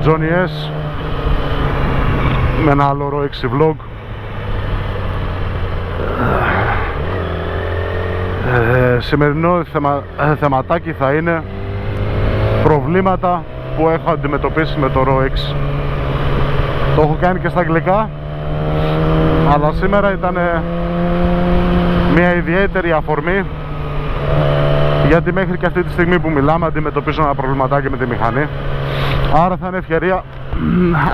Johnny S με ένα άλλο RAW 6 vlog. Σημερινό θεματάκι θα είναι προβλήματα που έχω αντιμετωπίσει με το RAW 6. Το έχω κάνει και στα αγγλικά, αλλά σήμερα ήταν μια ιδιαίτερη αφορμή, γιατί μέχρι και αυτή τη στιγμή που μιλάμε αντιμετωπίζω ένα προβληματάκι με τη μηχανή. Άρα θα είναι ευκαιρία,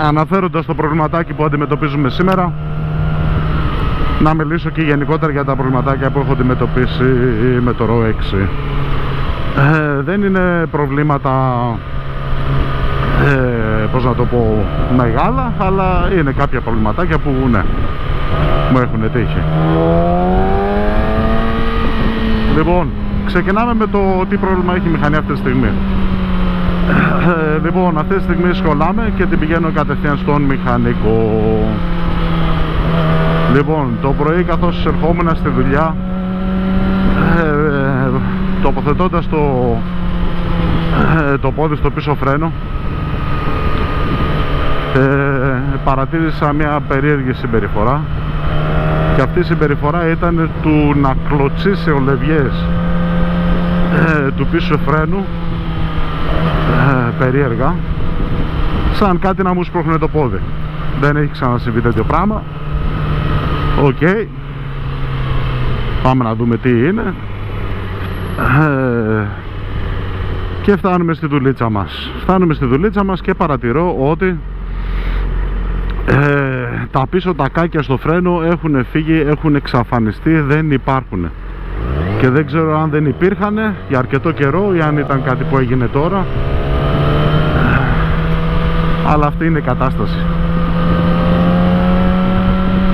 αναφέροντας το προβληματάκι που αντιμετωπίζουμε σήμερα, να μιλήσω και γενικότερα για τα προβληματάκια που έχω αντιμετωπίσει με το RAW 6. Δεν είναι προβλήματα, πώς να το πω, μεγάλα, αλλά είναι κάποια προβληματάκια που ναι, μου έχουν τύχει. Λοιπόν, ξεκινάμε με το τι πρόβλημα έχει η μηχανή αυτή τη στιγμή. Λοιπόν, αυτή τη στιγμή σχολάμε και την πηγαίνω κατευθείαν στον μηχανικό. Λοιπόν, το πρωί καθώς ερχόμουν στη δουλειά, τοποθετώντας το πόδι στο πίσω φρένο, παρατήρησα μια περίεργη συμπεριφορά, και αυτή η συμπεριφορά ήταν του να κλωτσίσει ο λευγές του πίσω φρένου περίεργα, σαν κάτι να μου σπρώχνει το πόδι. Δεν έχει ξανασυμβεί τέτοιο πράγμα. Οκ, πάμε να δούμε τι είναι. Και φτάνουμε στη δουλίτσα μας. Φτάνουμε στη δουλίτσα μας και παρατηρώ ότι τα πίσω τακάκια στο φρένο έχουν φύγει, έχουν εξαφανιστεί, δεν υπάρχουν. Και δεν ξέρω αν δεν υπήρχαν για αρκετό καιρό ή αν ήταν κάτι που έγινε τώρα, αλλά αυτή είναι η κατάσταση.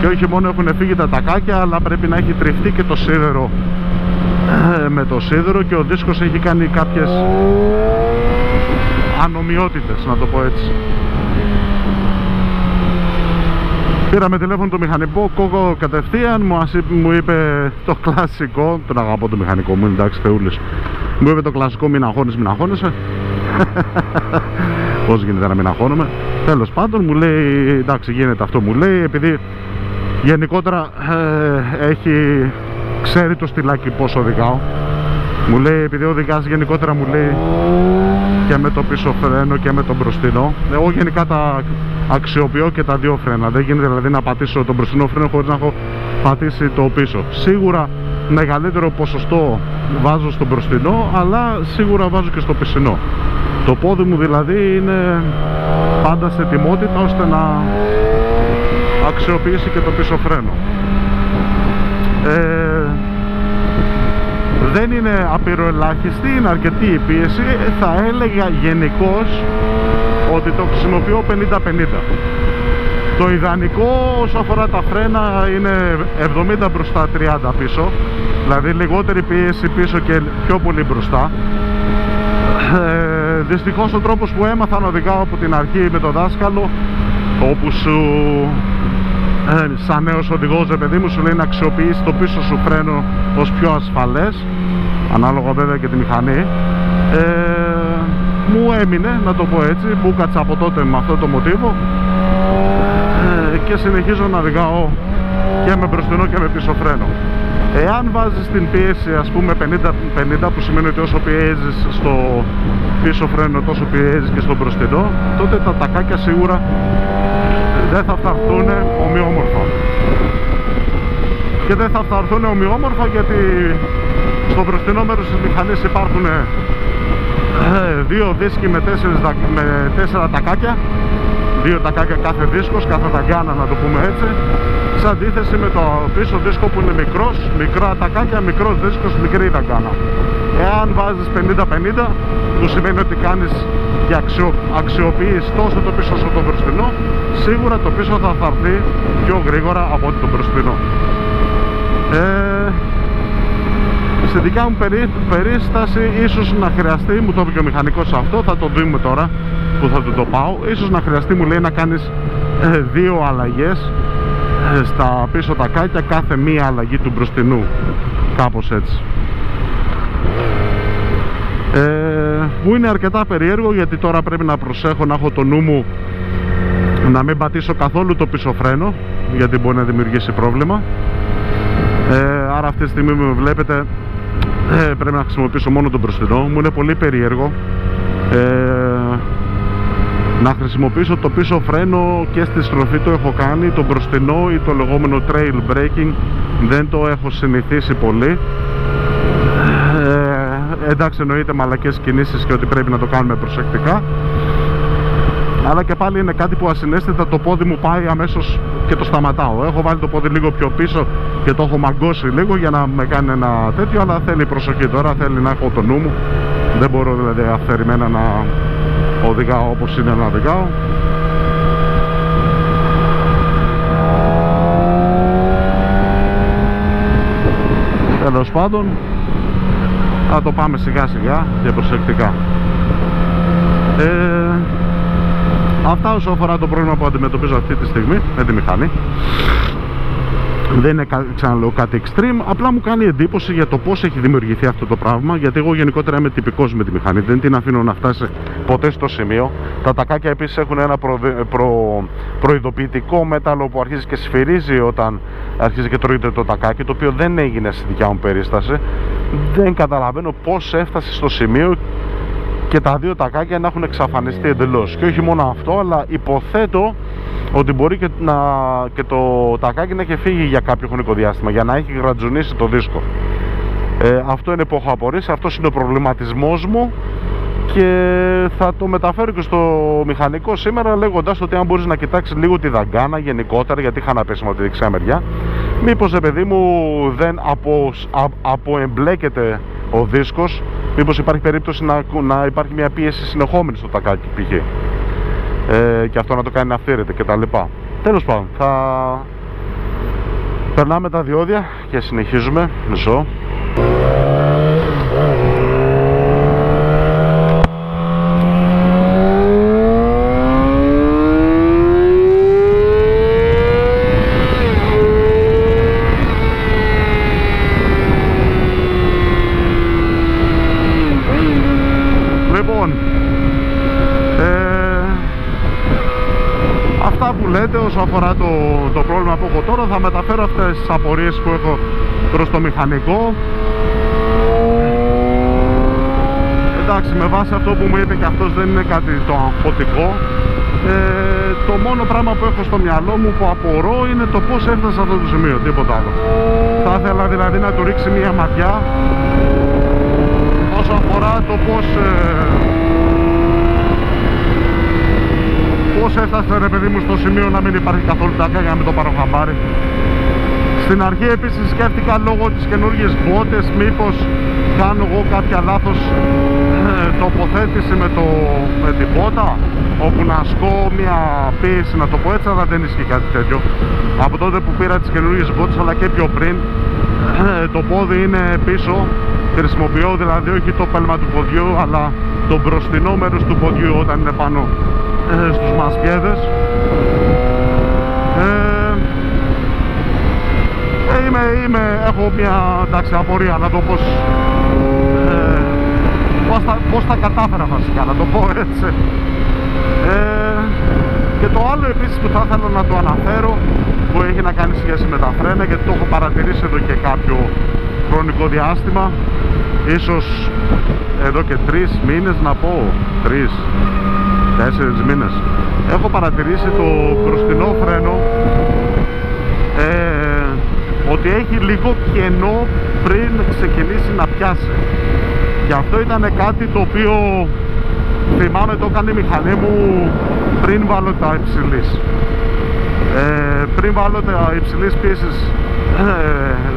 Και όχι μόνο έχουν φύγει τα τακάκια, αλλά πρέπει να έχει τριφτεί και το σίδερο με το σίδερο, και ο δίσκος έχει κάνει κάποιες ανομοιότητες, να το πω έτσι. Πήραμε τηλέφωνο το μηχανικό κόκο κατευθείαν, μου είπε το κλασικό, τον αγαπώ το μηχανικό μου, εντάξει θεούλης, μου είπε το κλασικό μην αγχώνεις, μην αγχώνεσαι. Πώς γίνεται να μην αγχώνομαι? Τέλος πάντων μου λέει εντάξει γίνεται αυτό, μου λέει, επειδή γενικότερα ξέρει το στυλάκι πώς οδηγάω. Μου λέει επειδή οδηγάς γενικότερα, μου λέει, και με το πίσω φρένο και με το μπροστινό. Εγώ γενικά τα αξιοποιώ και τα δύο φρένα. Δεν γίνεται δηλαδή να πατήσω το μπροστινό φρένο χωρίς να έχω πατήσει το πίσω. Σίγουρα μεγαλύτερο ποσοστό βάζω στο μπροστινό, αλλά σίγουρα βάζω και στο πισινό. Το πόδι μου δηλαδή είναι πάντα σε ετοιμότητα ώστε να αξιοποιήσει και το πίσω φρένο. Δεν είναι απειροελάχιστη, είναι αρκετή η πίεση. Θα έλεγα γενικώς ότι το χρησιμοποιώ 50-50. Το ιδανικό όσο αφορά τα φρένα είναι 70 μπροστά, 30 πίσω. Δηλαδή λιγότερη πίεση πίσω και πιο πολύ μπροστά. Δυστυχώς ο τρόπος που έμαθα να οδηγάω από την αρχή με το δάσκαλο, όπου σου σαν νέος οδηγός, παιδί μου, σου λέει να αξιοποιήσει το πίσω σου φρένο ως πιο ασφαλές, ανάλογα βέβαια και τη μηχανή. Μου έμεινε, να το πω έτσι, που κάτσα από τότε με αυτό το μοτίβο, και συνεχίζω να οδηγάω και με μπροστινό και με πίσω φρένο. Εάν βάζεις την πίεση ας πούμε 50-50, που σημαίνει ότι όσο πιέζεις στο πίσω φρένο τόσο πιέζεις και στο μπροστινό, τότε τα τακάκια σίγουρα δεν θα φθαρθούν ομοιόμορφα. Και δεν θα φθαρθούν ομοιόμορφα γιατί στο μπροστινό μέρος της μηχανής υπάρχουν δύο δίσκοι με 4 τακάκια, 2 τακάκια κάθε δίσκος, κάθε ταγκάνα να το πούμε έτσι, σε αντίθεση με το πίσω δίσκο που είναι μικρά τακάκια, μικρός δίσκος, μικρή ταγκάνα. Εάν βάζεις 50-50, που σημαίνει ότι κάνεις και αξιοποιείς τόσο το πίσω όσο το μπροστινό, σίγουρα το πίσω θα έρθει πιο γρήγορα από ό,τι το μπροστινό. Στη δικιά μου περίσταση ίσως να χρειαστεί, μου το είπε και ο μηχανικός αυτό, θα το δούμε τώρα που θα του το πάω, ίσως να χρειαστεί, μου λέει, να κάνεις 2 αλλαγές στα πίσω τακάκια, κάθε μία αλλαγή του μπροστινού, κάπως έτσι. Μου είναι αρκετά περίεργο, γιατί τώρα πρέπει να προσέχω, να έχω το νου μου να μην πατήσω καθόλου το πίσω φρένο, γιατί μπορεί να δημιουργήσει πρόβλημα. Άρα αυτή τη στιγμή με βλέπετε, πρέπει να χρησιμοποιήσω μόνο τον μπροστινό. Μου είναι πολύ περίεργο να χρησιμοποιήσω το πίσω φρένο και στη στροφή. Το έχω κάνει, το μπροστινό ή το λεγόμενο trail braking δεν το έχω συνηθίσει πολύ. Εντάξει, εννοείται μαλακές κινήσεις και ότι πρέπει να το κάνουμε προσεκτικά, αλλά και πάλι είναι κάτι που ασυναίσθητα το πόδι μου πάει αμέσως και το σταματάω. Έχω βάλει το πόδι λίγο πιο πίσω και το έχω μαγκώσει λίγο για να με κάνει ένα τέτοιο, αλλά θέλει προσοχή τώρα, θέλει να έχω το νου μου. Δεν μπορώ δηλαδή αυθαιρημένα να οδηγάω όπως είναι να οδηγάω. Τέλος πάντων, θα το πάμε σιγά σιγά και προσεκτικά. Αυτά όσο αφορά το πρόβλημα που αντιμετωπίζω αυτή τη στιγμή με τη μηχανή. Δεν είναι, ξαναλέω, κάτι extreme, απλά μου κάνει εντύπωση για το πώς έχει δημιουργηθεί αυτό το πράγμα, γιατί εγώ γενικότερα είμαι τυπικός με τη μηχανή, δεν την αφήνω να φτάσει ποτέ στο σημείο. Τα τακάκια επίσης έχουν ένα προειδοποιητικό μέταλλο που αρχίζει και σφυρίζει όταν αρχίζει και τρώγεται το τακάκι, το οποίο δεν έγινε στη δικιά μου περίσταση. Δεν καταλαβαίνω πώς έφτασε στο σημείο και τα δύο τακάκια να έχουν εξαφανιστεί εντελώς. Και όχι μόνο αυτό, αλλά υποθέτω ότι μπορεί και το τακάκι να έχει φύγει για κάποιο χρονικό διάστημα, για να έχει γρατζουνίσει το δίσκο. Αυτό είναι που έχω απορρίσει, αυτός είναι ο προβληματισμός μου και θα το μεταφέρω και στο μηχανικό σήμερα, λέγοντας ότι αν μπορείς να κοιτάξεις λίγο τη δαγκάνα γενικότερα, γιατί είχα να πέσει από τη δεξιά μεριά, μήπως παιδί μου δεν αποεμπλέκεται ο δίσκος, μήπως υπάρχει περίπτωση να υπάρχει μια πίεση συνεχόμενη στο τακάκι π.χ. Και αυτό να το κάνει να αυθύρεται και τα λοιπά. Τέλος πάντων, θα περνάμε τα διόδια και συνεχίζουμε. Μισό. Αυτά που λέτε όσο αφορά το πρόβλημα που έχω τώρα, θα μεταφέρω αυτές τις απορίες που έχω προς το μηχανικό. Εντάξει, με βάση αυτό που μου είπε και αυτός, δεν είναι κάτι το αγχωτικό. Το μόνο πράγμα που έχω στο μυαλό μου που απορώ είναι το πώς έφτασε σε αυτό το σημείο, τίποτα άλλο. Θα ήθελα δηλαδή να του ρίξει μια ματιά όσο αφορά το πώς έφτασε, ρε παιδί μου, στο σημείο να μην υπάρχει καθόλου τάκα, για να μην το πάρω χαμπάρι. Στην αρχή επίσης σκέφτηκα λόγω της καινούργιες μπότες μήπως κάνω εγώ κάποια λάθος τοποθέτηση με την μπότα, όπου να ασκώ μια πίεση, να το πω έτσι, αλλά δεν ισχύει κάτι τέτοιο. Από τότε που πήρα τις καινούργιες μπότες, αλλά και πιο πριν, το πόδι είναι πίσω. Χρησιμοποιώ δηλαδή όχι το πέλμα του ποδιού, αλλά το μπροστινό μέρος του ποδιού όταν είναι πάνω στους μασκέδες. Έχω μια απορία να το πώς τα κατάφερα βασικά, να το πω έτσι. Και το άλλο επίσης που θα ήθελα να το αναφέρω, που έχει να κάνει σχέση με τα φρένα, γιατί το έχω παρατηρήσει εδώ και κάποιο χρονικό διάστημα, ίσως εδώ και 3 μήνες να πω, 3-4 μήνες, έχω παρατηρήσει το μπροστινό φρένο ότι έχει λίγο κενό πριν ξεκινήσει να πιάσει. Και αυτό ήταν κάτι το οποίο θυμάμαι το έκανε η μηχανή μου πριν βάλω τα υψηλής. Πριν βάλω τα υψηλής πίεσης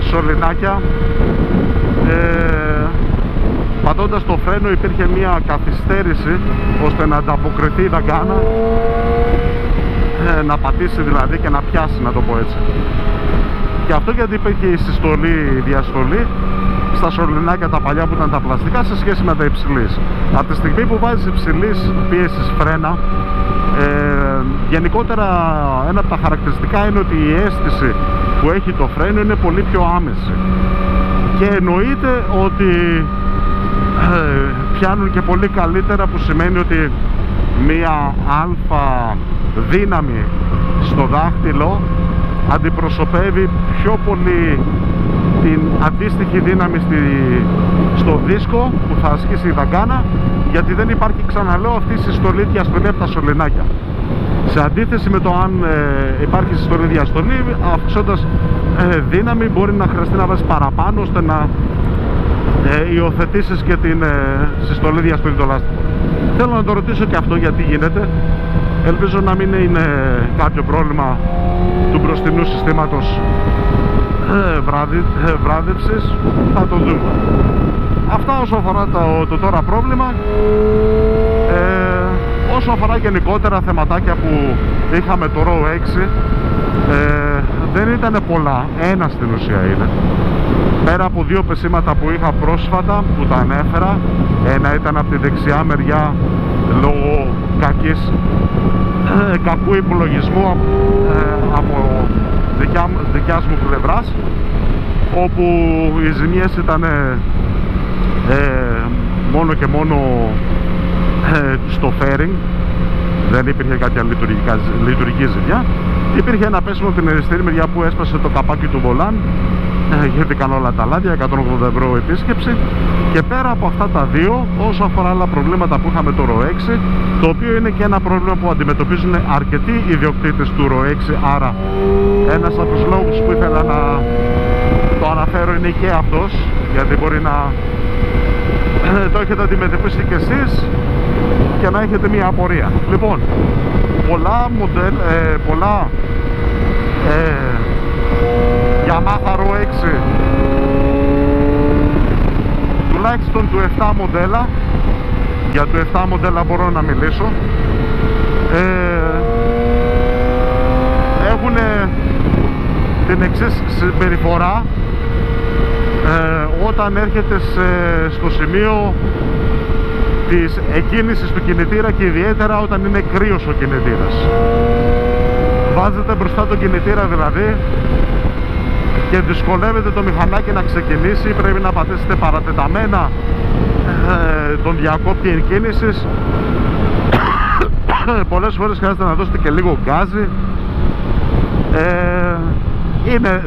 σωληνάκια, πατώντας το φρένο υπήρχε μια καθυστέρηση ώστε να ανταποκριθεί η δαγκάνα, να πατήσει δηλαδή και να πιάσει, να το πω έτσι. Και αυτό γιατί υπήρχε η συστολή, η διαστολή στα σωληνάκια τα παλιά που ήταν τα πλαστικά σε σχέση με τα υψηλής. Από τη στιγμή που βάζεις υψηλής πίεσης φρένα, γενικότερα ένα από τα χαρακτηριστικά είναι ότι η αίσθηση που έχει το φρένο είναι πολύ πιο άμεση. Και εννοείται ότι πιάνουν και πολύ καλύτερα, που σημαίνει ότι μία αλφα δύναμη στο δάχτυλο αντιπροσωπεύει πιο πολύ την αντίστοιχη δύναμη στο δίσκο που θα ασκήσει η δαγκάνα, γιατί δεν υπάρχει, ξαναλέω, αυτή η συστολή διαστολή από τα σωληνάκια. Σε αντίθεση με το αν υπάρχει συστολή διαστολή, αυξώντας δύναμη μπορεί να χρειαστεί να βάζεις παραπάνω ώστε να υιοθετήσεις και την συστολή διαστολή το λάστιχο. Θέλω να το ρωτήσω και αυτό γιατί γίνεται. Ελπίζω να μην είναι κάποιο πρόβλημα του μπροστινού συστήματος βράδευσης. Θα το δούμε. Αυτά όσο αφορά το τώρα πρόβλημα. Όσο αφορά γενικότερα θεματάκια που είχαμε το RAW 6, δεν ήταν πολλά. Ένα στην ουσία είναι. Πέρα από δύο πεσήματα που είχα πρόσφατα, που τα ανέφερα, ένα ήταν από τη δεξιά μεριά λόγω κακού υπολογισμού από δικιάς μου πλευράς, όπου οι ζημιές ήταν μόνο και μόνο στο fairing, δεν υπήρχε κάποια λειτουργική ζημιά. Υπήρχε ένα πέσιμο από την αριστερή μεριά που έσπασε το καπάκι του βολάν, γεύτηκαν όλα τα λάδια, 180 ευρώ επίσκεψη. Και πέρα από αυτά τα δύο, όσο αφορά άλλα προβλήματα που είχαμε το RAW 6, το οποίο είναι και ένα πρόβλημα που αντιμετωπίζουν αρκετοί ιδιοκτήτες του RAW 6, άρα ένας από τους λόγους που ήθελα να το αναφέρω είναι και αυτός, γιατί μπορεί να το έχετε αντιμετωπίσει και εσείς και να έχετε μία απορία. Λοιπόν, πολλά Yamaha RAW 6, τουλάχιστον του 7 μοντέλα, για το 7 μοντέλα μπορώ να μιλήσω, έχουν την εξής συμπεριφορά όταν έρχεται στο σημείο της εκκίνησης του κινητήρα, και ιδιαίτερα όταν είναι κρύος ο κινητήρας. Βάζετε μπροστά τον κινητήρα δηλαδή και δυσκολεύεται το μηχανάκι να ξεκινήσει, πρέπει να πατήσετε παρατεταμένα τον διακόπτη εκκίνησης. Πολλές φορές χρειάζεται να δώσετε και λίγο γκάζι.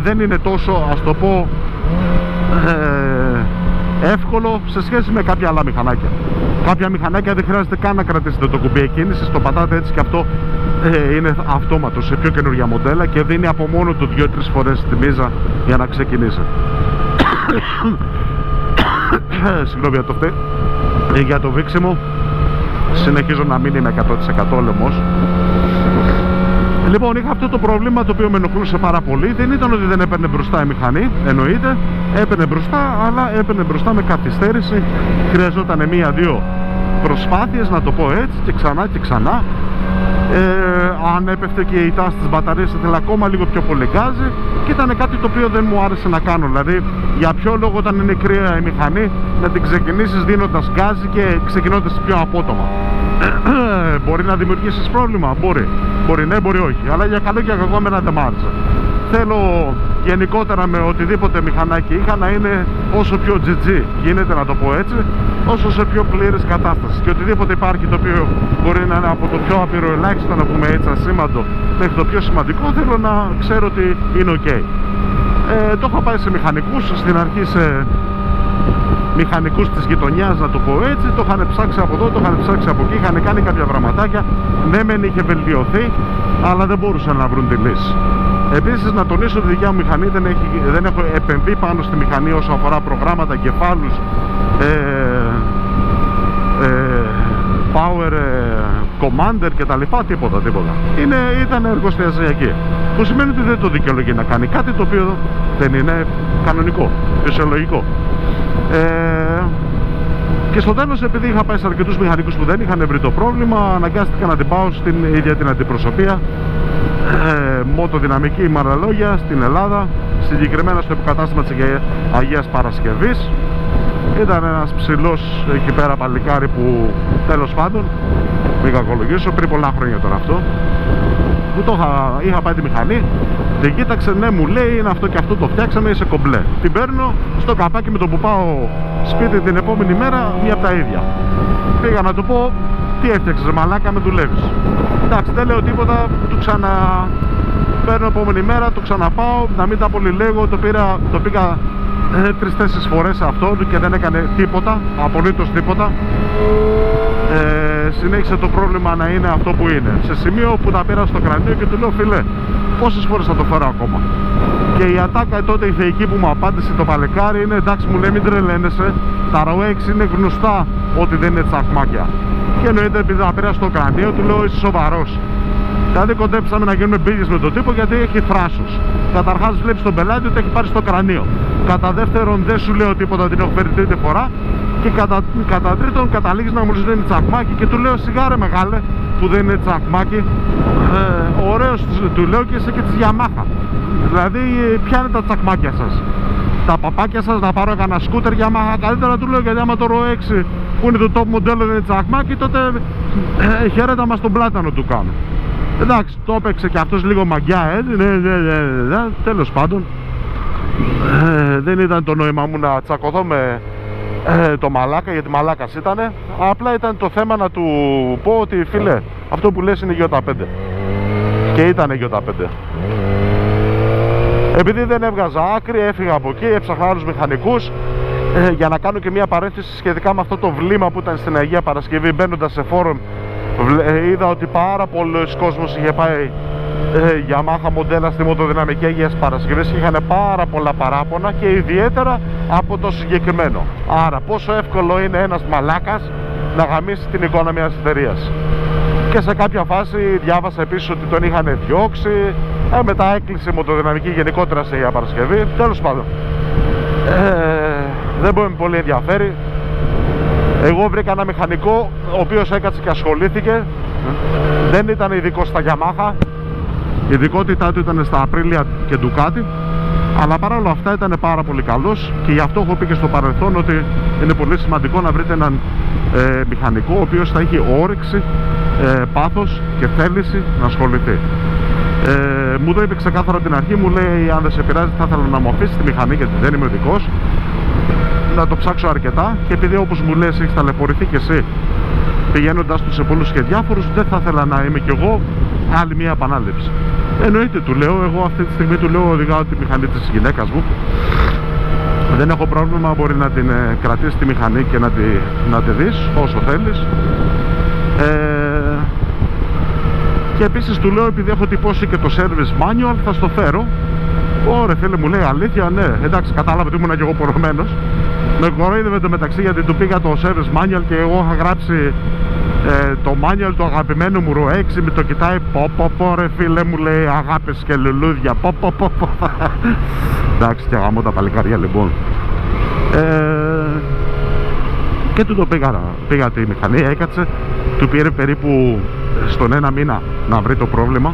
Δεν είναι τόσο, ας το πω, εύκολο σε σχέση με κάποια άλλα μηχανάκια. Κάποια μηχανάκια δεν χρειάζεται καν να κρατήσετε το κουμπί εκκίνησης, το πατάτε έτσι και αυτό είναι αυτόματο σε πιο καινούργια μοντέλα και δίνει από μόνο του 2-3 φορές τη μίζα για να ξεκινήσει. Συγγνώμη για το φταίει. Για το βήξιμο συνεχίζω να μην είμαι 100% λαιμός. Λοιπόν, είχα αυτό το πρόβλημα το οποίο με ενοχλούσε πάρα πολύ. Δεν ήταν ότι δεν έπαιρνε μπροστά η μηχανή, εννοείται, έπαιρνε μπροστά, αλλά έπαιρνε μπροστά με καθυστέρηση. Χρειαζόταν μία-δύο προσπάθειες, να το πω έτσι, και ξανά και ξανά. Αν έπεφτε και η τάση της μπαταρίας, ήθελα ακόμα λίγο πιο πολύ γκάζι, και ήταν κάτι το οποίο δεν μου άρεσε να κάνω. Δηλαδή, για ποιο λόγο όταν είναι κρύα η μηχανή να την ξεκινήσεις δίνοντας γκάζι και ξεκινώντας πιο απότομα? Μπορεί να δημιουργήσεις πρόβλημα, μπορεί ναι, μπορεί όχι, αλλά για καλό και για κακό εμένα δεν μ' άρεσε. Θέλω γενικότερα με οτιδήποτε μηχανάκι είχα να είναι όσο πιο GG γίνεται, να το πω έτσι, όσο σε πιο πλήρης κατάσταση, και οτιδήποτε υπάρχει το οποίο μπορεί να είναι από το πιο απειροελάχιστο, να πούμε έτσι, ασήμαντο, μέχρι το πιο σημαντικό, θέλω να ξέρω ότι είναι ok. Το έχω πάει σε μηχανικούς, στην αρχή σε μηχανικούς της γειτονιάς, να το πω έτσι, το είχαν ψάξει από εδώ, το είχαν ψάξει από εκεί, είχαν κάνει κάποια πραγματάκια, ναι μεν είχε βελτιωθεί, αλλά δεν μπορούσαν να βρουν τη λύση. Επίσης να τονίσω ότι η δικιά μου μηχανή δεν έχω επεμβεί πάνω στη μηχανή όσο αφορά προγράμματα, κεφάλους, power commander και τα λοιπά, τίποτα. Ήταν εργοστασιακή, που σημαίνει ότι δεν το δικαιολογεί να κάνει κάτι το οποίο δεν είναι κανονικό, φυσιολογικό. Και στο τέλος, επειδή είχα πάει σε αρκετούς μηχανικούς που δεν είχαν βρει το πρόβλημα, αναγκάστηκα να την πάω στην ίδια την αντιπροσωπεία μοτοδυναμική, με άλλα λόγια, στην Ελλάδα, συγκεκριμένα στο υποκατάστημα της Αγίας Παρασκευής. Ήταν ένας ψηλός εκεί πέρα παλικάρι που, τέλος πάντων, μην κακολογήσω, πριν πολλά χρόνια τώρα αυτό, που είχα πάει τη μηχανή, Την κοίταξε, ναι, μου λέει, είναι αυτό και αυτό, το φτιάξαμε, είσαι κομπλέ. Την παίρνω στο καπάκι, με το που πάω σπίτι την επόμενη μέρα, μία από τα ίδια. Πήγα να του πω, τι έφτιαξες μαλάκα, με δουλεύεις. Εντάξει, δεν λέω τίποτα, του παίρνω επόμενη μέρα, το ξαναπάω, να μην τα πολύ λέγω, το πήγα 3-4 φορές αυτό και δεν έκανε τίποτα, απολύτως τίποτα. Συνέχισε το πρόβλημα να είναι αυτό που είναι, σε σημείο που τα πήρα στο κρανίο και του λέω, φίλε, πόσες φορές θα το φέρω ακόμα? Και η ατάκα τότε η θεϊκή που μου απάντησε το παλικάρι είναι, εντάξει, μου λέει, μην τρελαίνεσαι, τα ROX είναι γνωστά ότι δεν είναι τσακμάκια. Και εννοείται, επειδή τα πήρα στο κρανίο, του λέω, είσαι σοβαρός? Δηλαδή κοντέψαμε να γίνουμε μπίγες με τον τύπο, γιατί έχει θράσος. Καταρχάς βλέπεις τον πελάτη ότι έχει πάρει στο κρανίο. Κατά δεύτερον, δεν σου λέω τίποτα, την έχω φέρει τρίτη φορά. Και κατά τρίτον, καταλήγεις να μου λες δεν είναι τσακμάκι και του λέω, σιγάρε μεγάλε που δεν είναι τσακμάκι. Ωραίος, του λέω, και είσαι και της Yamaha. Δηλαδή, ποια είναι τα τσακμάκια σας? Τα παπάκια σας, να πάρω κανένα σκούτερ Yamaha καλύτερα, του λέω, γιατί άμα το RO6 που είναι το top μοντέλο δεν είναι τσακμάκι, τότε χαίρετα μας τον πλάτανο του κάνω. Εντάξει, το έπαιξε και αυτός λίγο μαγκιά, τέλος πάντων. Δεν ήταν το νόημα μου να τσακωθώ με το μαλάκα, γιατί μαλάκας ήτανε. Απλά ήταν το θέμα να του πω ότι, φίλε, αυτό που λες είναι Ι5. Και ήτανε Ι5. Επειδή δεν έβγαζα άκρη, έφυγα από εκεί, έψαχνα άλλους μηχανικούς. Για να κάνω και μια παρένθεση σχετικά με αυτό το βλήμα που ήταν στην Αγία Παρασκευή, μπαίνοντας σε φόρουμ, είδα ότι πάρα πολλοί κόσμος είχε πάει Yamaha μοντέλα στη μοτοδυναμική Αγίας Παρασκευής και είχαν πάρα πολλά παράπονα, και ιδιαίτερα από το συγκεκριμένο. Άρα πόσο εύκολο είναι ένας μαλάκας να γαμίσει την εικόνα μιας εταιρείας. Και σε κάποια φάση διάβασα επίσης ότι τον είχαν διώξει, μετά έκλεισε η μοτοδυναμική γενικότερα σε Αγία Παρασκευή. Τέλος πάντων, δεν μπορεί, με πολύ ενδιαφέρει. Εγώ βρήκα ένα μηχανικό ο οποίος έκατσε και ασχολήθηκε. Δεν ήταν ειδικός στα Yamaha, η ειδικότητά του ήταν στα Aprilia και Ducati, αλλά παρόλα αυτά ήταν πάρα πολύ καλός, και γι' αυτό έχω πει και στο παρελθόν ότι είναι πολύ σημαντικό να βρείτε έναν μηχανικό ο οποίος θα έχει όρεξη, πάθος και θέληση να ασχοληθεί. Μου το είπε ξεκάθαρα την αρχή, μου λέει, αν δεν σε πειράζει θα ήθελα να μου αφήσεις τη μηχανή, γιατί δεν είμαι ειδικός, να το ψάξω αρκετά, και επειδή όπως μου λες έχεις ταλαιπωρηθεί και εσύ πηγαίνοντας τους σε πολλούς και διάφορους, δεν θα ήθελα να είμαι κι εγώ άλλη μια επανάληψη. Εννοείται, του λέω, εγώ αυτή τη στιγμή του λέω, οδηγάω τη μηχανή της γυναίκας μου, δεν έχω πρόβλημα, μπορεί να την κρατήσει τη μηχανή και να τη δεις όσο θέλεις. Και επίσης του λέω, επειδή έχω τυπώσει και το service manual, θα στο φέρω. Ωραία φίλε, μου λέει, αλήθεια? Ναι, εντάξει, κατάλαβε ότι ήμουν και εγώ πορωμένος. Με κοροϊδεύε το μεταξύ, γιατί του πήγα το service manual και εγώ είχα γράψει το manual του αγαπημένου μου RO6. Με το κοιτάει, πω ρε φίλε, μου λέει, αγάπες και λουλούδια, πω. Εντάξει, και γαμώ τα παλικάρια λοιπόν. Και του το πήγα τη μηχανή, έκατσε, του πήρε περίπου στον ένα μήνα να βρει το πρόβλημα.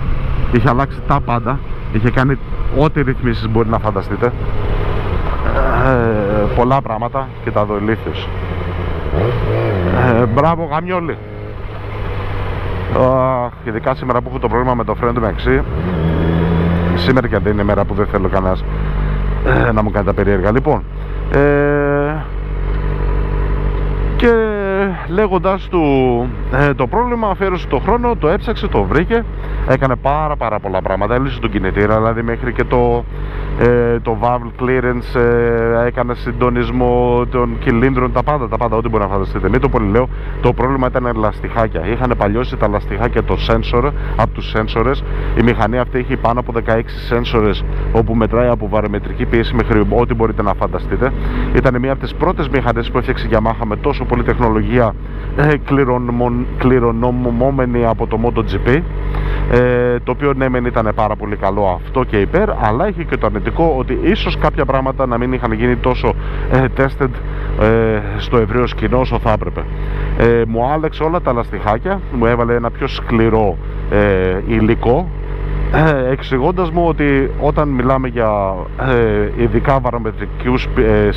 Είχε αλλάξει τα πάντα, είχε κάνει ό,τι ρυθμίσεις μπορεί να φανταστείτε, πολλά πράγματα, και τα δω ηλίθιος. Μπράβο γαμιόλι. Ειδικά σήμερα που έχω το πρόβλημα με το φρένο του μεξί, σήμερα και αν δεν είναι μέρα που δεν θέλω κανένας να μου κάνει τα περίεργα. Λοιπόν, και λέγοντας του το πρόβλημα, αφιέρωσε το χρόνο, το έψαξε, το βρήκε, έκανε πάρα πολλά πράγματα, έλυσε τον κινητήρα, δηλαδή μέχρι και το valve clearance, έκανε συντονισμό των κυλίνδρων, τα πάντα, ό,τι μπορεί να φανταστείτε. Μην το πολύ λέω, το πρόβλημα ήταν λαστιχάκια. Είχαν παλιώσει τα λαστιχάκια το sensor, από τους σένσορες. Η μηχανή αυτή έχει πάνω από 16 σένσορες, όπου μετράει από βαρομετρική πίεση μέχρι ό,τι μπορείτε να φανταστείτε. Ήταν μία από τις πρώτες μηχανές που έφτιαξε η Yamaha με τόσο πολύ τεχνολογία, κληρονομούμενη από το MotoGP, το οποίο ναι μεν ήταν πάρα πολύ καλό αυτό και υπέρ, αλλά είχε και το αρνητικό ότι ίσως κάποια πράγματα να μην είχαν γίνει τόσο tested στο ευρύο κοινό όσο θα έπρεπε. Μου άλλαξε όλα τα λαστιχάκια, μου έβαλε ένα πιο σκληρό υλικό, εξηγώντας μου ότι όταν μιλάμε για ειδικά βαρομετρικούς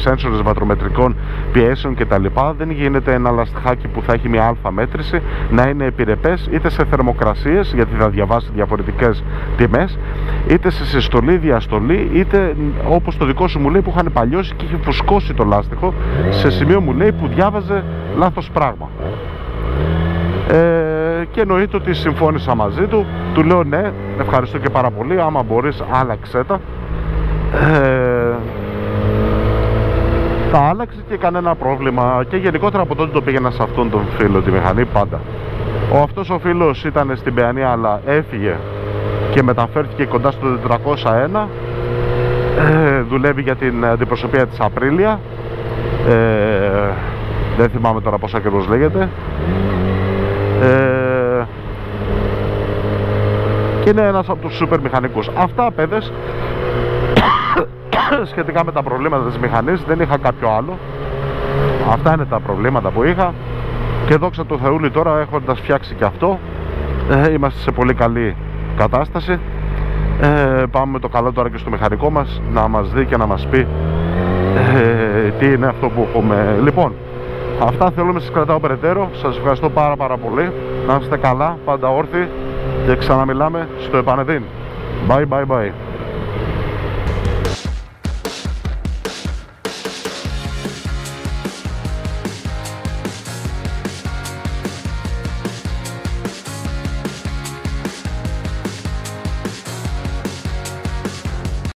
sensors βατρομετρικών πιέσεων κτλ, δεν γίνεται ένα λαστιχάκι που θα έχει μια αλφα μέτρηση να είναι επιρρεπές είτε σε θερμοκρασίες, γιατί θα διαβάσει διαφορετικές τιμές, είτε σε συστολή, διαστολή, είτε όπως το δικό σου μου λέει που είχαν παλιώσει και είχε φουσκώσει το λάστιχο σε σημείο, μου λέει, που διάβαζε λάθος πράγμα. Και εννοείται ότι συμφώνησα μαζί του. Του λέω ναι, ευχαριστώ και πάρα πολύ, άμα μπορείς άλλαξέ τα. Τα άλλαξε και κανένα πρόβλημα. Και γενικότερα από τότε το πήγαινα σε αυτόν τον φίλο τη μηχανή πάντα. Αυτός ο φίλος ήταν στην Παιανία αλλά έφυγε και μεταφέρθηκε κοντά στο 401. Δουλεύει για την αντιπροσωπεία της Απρίλια. Δεν θυμάμαι τώρα πώς ακριβώς λέγεται. Και είναι ένας από τους σούπερ μηχανικούς. Αυτά, παιδες, σχετικά με τα προβλήματα της μηχανής. Δεν είχα κάποιο άλλο. Αυτά είναι τα προβλήματα που είχα. Και δόξα τω Θεούλη τώρα, έχοντας φτιάξει και αυτό, είμαστε σε πολύ καλή κατάσταση. Πάμε με το καλό τώρα και στο μηχανικό μας να μας δει και να μας πει τι είναι αυτό που έχουμε. Λοιπόν, αυτά θέλω να σας κρατάω περαιτέρω. Σας ευχαριστώ πάρα πολύ. Να είστε καλά, πάντα όρθιοι, και ξαναμιλάμε στο επανεδίν. Bye.